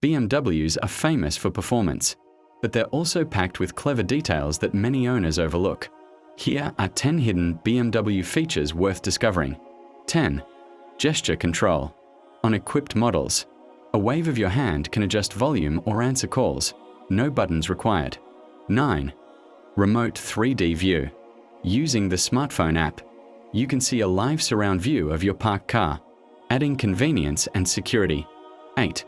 BMWs are famous for performance, but they're also packed with clever details that many owners overlook. Here are 10 hidden BMW features worth discovering. 10. Gesture control. On equipped models, a wave of your hand can adjust volume or answer calls. No buttons required. 9. Remote 3D view. Using the smartphone app, you can see a live surround view of your parked car, adding convenience and security. 8.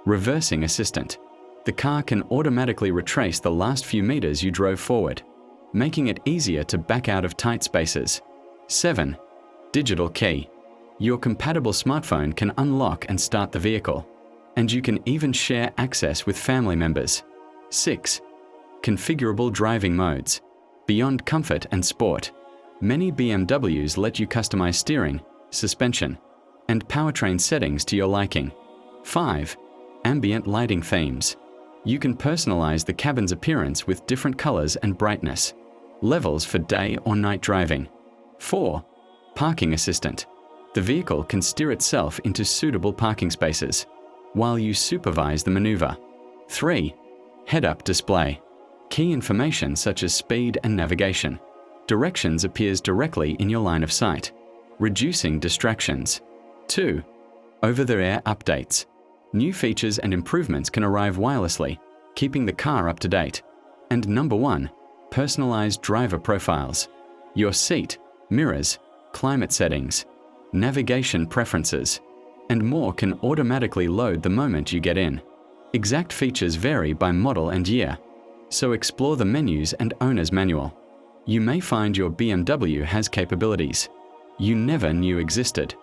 Reversing assistant. The car can automatically retrace the last few meters you drove forward, making it easier to back out of tight spaces. 7. Digital key. Your compatible smartphone can unlock and start the vehicle, and you can even share access with family members. 6. Configurable driving modes. Beyond comfort and sport, many BMWs let you customize steering, suspension, and powertrain settings to your liking. 5. Ambient lighting themes. You can personalize the cabin's appearance with different colors and brightness, levels for day or night driving. 4. Parking assistant. The vehicle can steer itself into suitable parking spaces, while you supervise the maneuver. 3. Head-up display. Key information such as speed and navigation. Directions appears directly in your line of sight, reducing distractions. 2. Over-the-air updates. New features and improvements can arrive wirelessly, keeping the car up to date. And number 1, personalized driver profiles. Your seat, mirrors, climate settings, navigation preferences, and more can automatically load the moment you get in. Exact features vary by model and year, so explore the menus and owner's manual. You may find your BMW has capabilities you never knew existed.